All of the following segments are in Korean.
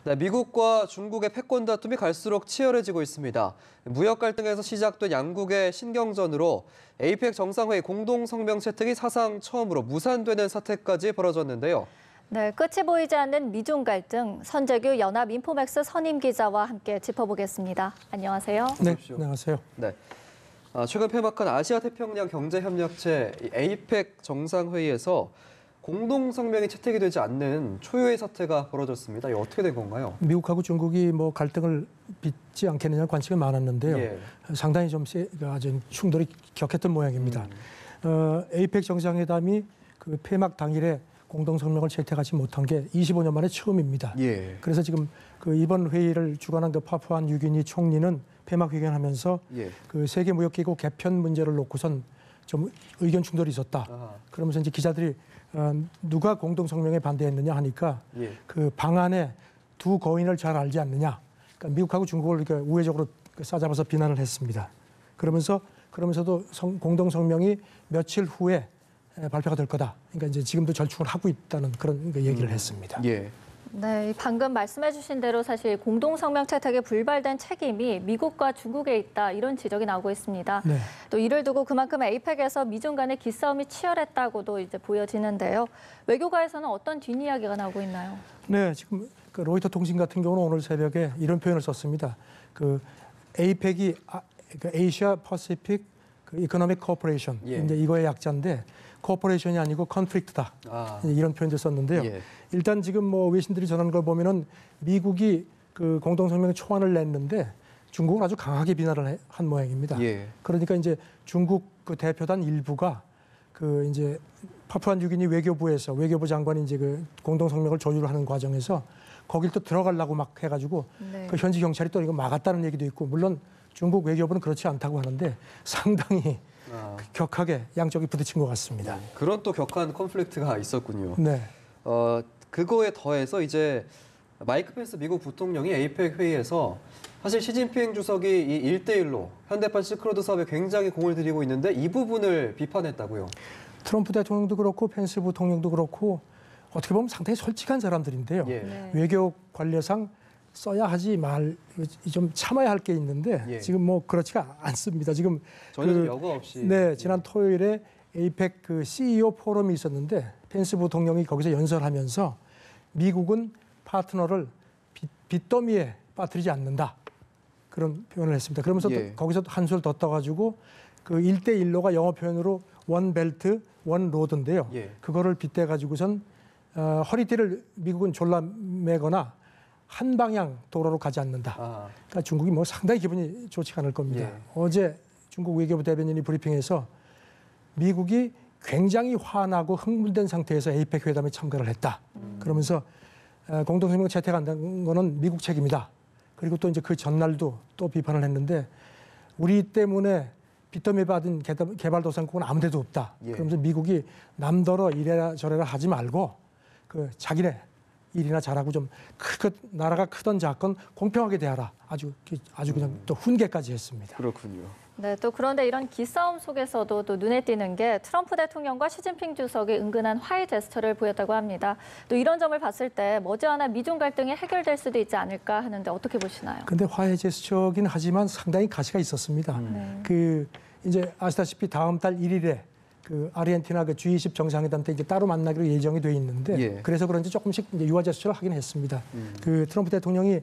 네, 미국과 중국의 패권 다툼이 갈수록 치열해지고 있습니다. 무역 갈등에서 시작된 양국의 신경전으로 에이펙 정상회의 공동성명 채택이 사상 처음으로 무산되는 사태까지 벌어졌는데요. 네, 끝이 보이지 않는 미중 갈등, 선재규 연합인포맥스 선임 기자와 함께 짚어보겠습니다. 안녕하세요. 네, 안녕하세요. 네. 최근 폐막한 아시아태평양 경제협력체 에이펙 정상회의에서 공동성명이 채택이 되지 않는 초유의 사태가 벌어졌습니다. 이게 어떻게 된 건가요? 미국하고 중국이 뭐 갈등을 빚지 않겠느냐 관심이 많았는데요. 예. 상당히 좀 아주 충돌이 격했던 모양입니다. 에이펙 정상회담이 그 폐막 당일에 공동성명을 채택하지 못한 게 25년 만에 처음입니다. 예. 그래서 지금 그 이번 회의를 주관한 그 파푸아 뉴기니 총리는 폐막 회견하면서 예. 그 세계무역기구 개편 문제를 놓고선 좀 의견 충돌이 있었다. 아하. 그러면서 이제 기자들이 누가 공동성명에 반대했느냐 하니까 예. 그 방안에 두 거인을 잘 알지 않느냐. 그러니까 미국하고 중국을 이렇게 우회적으로 싸잡아서 비난을 했습니다. 그러면서도 공동성명이 며칠 후에 발표가 될 거다. 그러니까 이제 지금도 절충을 하고 있다는 그런 얘기를 했습니다. 예. 네, 방금 말씀해 주신 대로 사실 공동성명 채택에 불발된 책임이 미국과 중국에 있다, 이런 지적이 나오고 있습니다. 네. 또 이를 두고 그만큼 에이펙에서 미중 간의 기싸움이 치열했다고도 이제 보여지는데요. 외교가에서는 어떤 뒷이야기가 나오고 있나요? 네, 지금 그 로이터 통신 같은 경우는 오늘 새벽에 이런 표현을 썼습니다. 그 에이펙이 그 에이시아 퍼시픽 그 이코노믹 코퍼레이션, 예. 이제 이거의 약자인데 코퍼레이션이 아니고 컨플릭트다. 이런 표현도 썼는데요. 예. 일단 지금 뭐 외신들이 전하는 걸 보면은 미국이 그 공동성명 초안을 냈는데 중국은 아주 강하게 비난을 한 모양입니다. 예. 그러니까 이제 중국 그 대표단 일부가 그 이제 파푸아 뉴기니 외교부 장관이 이제 그 공동성명을 조율하는 과정에서 거길 또 들어가려고 막 해가지고 네. 그 현지 경찰이 또 이거 막았다는 얘기도 있고, 물론 중국 외교부는 그렇지 않다고 하는데 상당히 격하게 양쪽이 부딪힌 것 같습니다. 그런 또 격한 컨플릭트가 있었군요. 네. 그거에 더해서 이제 마이크 펜스 미국 부통령이 에이펙 회의에서 사실 시진핑 주석이 이 1대1로 현대판 실크로드 사업에 굉장히 공을 들이고 있는데 이 부분을 비판했다고요. 트럼프 대통령도 그렇고 펜스 부통령도 그렇고 어떻게 보면 상당히 솔직한 사람들인데요. 예. 네. 외교 관례상 써야 하지 좀 참아야 할 게 있는데 예. 지금 뭐 그렇지가 않습니다. 지금 전혀 여과 없이. 네, 지난 토요일에 에이펙 그 CEO 포럼이 있었는데 펜스 부통령이 거기서 연설하면서 미국은 파트너를 빚더미에 빠뜨리지 않는다, 그런 표현을 했습니다. 그러면서 예. 또 거기서 한술 더 떠가지고 그 1대1로가 영어 표현으로 원 벨트 원 로드인데요. 예. 그거를 빗대 가지고선 허리띠를 미국은 졸라매거나 한 방향 도로로 가지 않는다. 그러니까 중국이 뭐 상당히 기분이 좋지가 않을 겁니다. 예. 어제 중국 외교부 대변인이 브리핑에서 미국이 굉장히 화나고 흥분된 상태에서 에이펙 회담에 참가를 했다. 그러면서 공동성명 채택 안 된 거는 미국 책임이다. 그리고 또 이제 그 전날도 또 비판을 했는데 우리 때문에 빚더미 받은 개발도상국은 아무 데도 없다. 예. 그러면서 미국이 남더러 이래라 저래라 하지 말고 그 자기네 일이나 잘하고 좀 나라가 크던 작건 공평하게 대하라. 아주 그냥 또 훈계까지 했습니다. 그렇군요. 네, 또 그런데 이런 기싸움 속에서도 또 눈에 띄는 게 트럼프 대통령과 시진핑 주석이 은근한 화해 제스처를 보였다고 합니다. 또 이런 점을 봤을 때 머지않아 미중 갈등이 해결될 수도 있지 않을까 하는데 어떻게 보시나요? 근데 화해 제스처긴 하지만 상당히 가시가 있었습니다. 그 이제 아시다시피 다음 달 1일에 그 아르헨티나 그 G20 정상회담 때 이제 따로 만나기로 예정이 돼 있는데 예. 그래서 그런지 조금씩 이제 유화 제스처를 하긴 했습니다. 그 트럼프 대통령이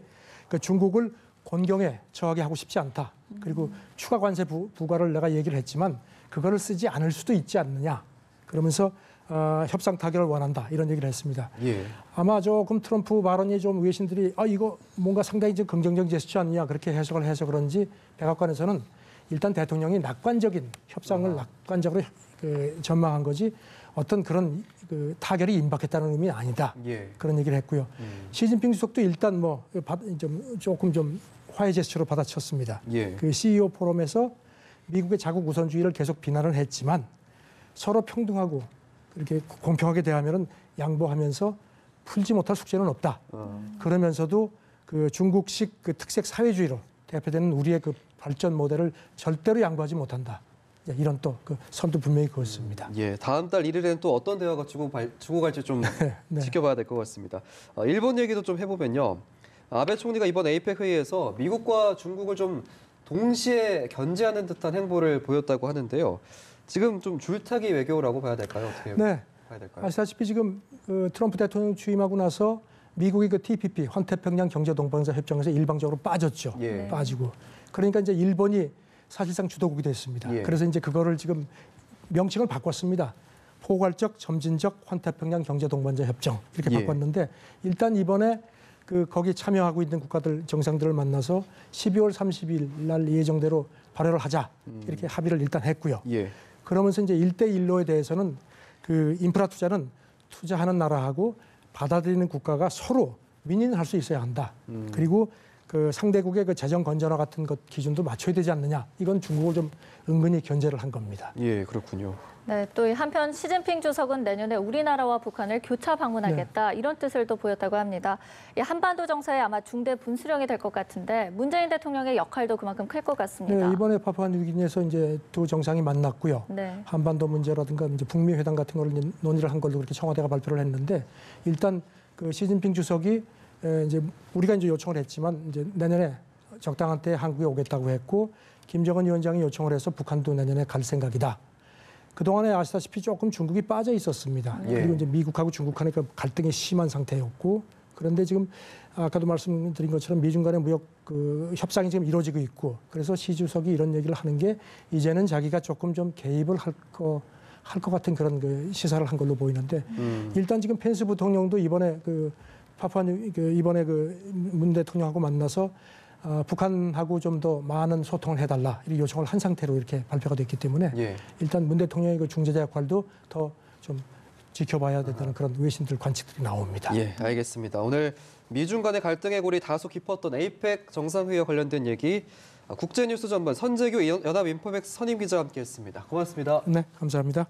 그 중국을 곤경에 처하게 하고 싶지 않다. 그리고 추가 관세 부과를 내가 얘기를 했지만 그거를 쓰지 않을 수도 있지 않느냐. 그러면서 협상 타결을 원한다, 이런 얘기를 했습니다. 예. 아마 조금 트럼프 발언이 좀 외신들이 이거 뭔가 상당히 좀 긍정적 제스처 아니냐, 그렇게 해석을 해서 그런지 백악관에서는 일단 대통령이 낙관적인 협상을 낙관적으로 전망한 거지 어떤 그런 그 타결이 임박했다는 의미 아니다. 예. 그런 얘기를 했고요. 시진핑 주석도 일단 뭐 조금 좀 화해 제스처로 받아쳤습니다. 예. 그 CEO 포럼에서 미국의 자국 우선주의를 계속 비난을 했지만 서로 평등하고 이렇게 공평하게 대하면은 양보하면서 풀지 못할 숙제는 없다. 그러면서도 그 중국식 그 특색 사회주의로 대표되는 우리의 그 발전 모델을 절대로 양보하지 못한다. 이런 또 그 선도 분명히 그었습니다. 예, 다음 달 1일에는 또 어떤 대화가 주고 갈지 좀 네. 지켜봐야 될 것 같습니다. 일본 얘기도 좀 해보면요. 아베 총리가 이번 APEC 회의에서 미국과 중국을 좀 동시에 견제하는 듯한 행보를 보였다고 하는데요. 지금 좀 줄타기 외교라고 봐야 될까요? 어떻게 네. 봐야 될까요? 아시다시피 지금 트럼프 대통령 취임하고 나서 미국이 그 TPP, 환태평양 경제동반자 협정에서 일방적으로 빠졌죠. 예. 빠지고. 그러니까 이제 일본이 사실상 주도국이 됐습니다. 예. 그래서 이제 그거를 지금 명칭을 바꿨습니다. 포괄적, 점진적 환태평양 경제동반자 협정 이렇게 예. 바꿨는데 일단 이번에 거기 참여하고 있는 국가들 정상들을 만나서 12월 30일 날 예정대로 발효를 하자 이렇게 합의를 일단 했고요. 예. 그러면서 이제 1대1로에 대해서는 그 인프라 투자는 투자하는 나라하고 받아들이는 국가가 서로 윈윈할 수 있어야 한다. 그리고 그 상대국의 그 재정 건전화 같은 것 기준도 맞춰야 되지 않느냐. 이건 중국을 좀 은근히 견제를 한 겁니다. 예, 그렇군요. 네, 또 한편 시진핑 주석은 내년에 우리나라와 북한을 교차 방문하겠다 이런 뜻을 또 보였다고 합니다. 이 한반도 정세에 아마 중대 분수령이 될 것 같은데 문재인 대통령의 역할도 그만큼 클 것 같습니다. 네, 이번에 파푸아뉴기니에서 이제 두 정상이 만났고요. 네. 한반도 한반도 문제라든가 이제 북미 회담 같은 걸 이제 논의를 한 걸로 그렇게 청와대가 발표를 했는데 일단 그 시진핑 주석이 이제 우리가 이제 요청을 했지만 이제 내년에 적당한 때 한국에 오겠다고 했고 김정은 위원장이 요청을 해서 북한도 내년에 갈 생각이다. 그동안에 아시다시피 조금 중국이 빠져 있었습니다. 예. 그리고 이제 미국하고 중국 간의 그 갈등이 심한 상태였고 그런데 지금 아까도 말씀드린 것처럼 미중 간의 무역 그 협상이 지금 이루어지고 있고 그래서 시 주석이 이런 얘기를 하는 게 이제는 자기가 조금 좀 개입을 할 것 같은 그런 그 시사를 한 걸로 보이는데 일단 지금 펜스 부통령도 이번에 이번에 문 대통령하고 만나서 북한하고 좀 더 많은 소통을 해달라 이렇게 요청을 한 상태로 이렇게 발표가 됐기 때문에 예. 일단 문 대통령의 그 중재자 역할도 더 좀 지켜봐야 된다는 그런 외신들 관측들이 나옵니다. 예, 알겠습니다. 오늘 미중 간의 갈등의 골이 다소 깊었던 APEC 정상회의와 관련된 얘기 국제뉴스 전문 선재규 연합인포맥스 선임 기자와 함께했습니다. 고맙습니다. 네, 감사합니다.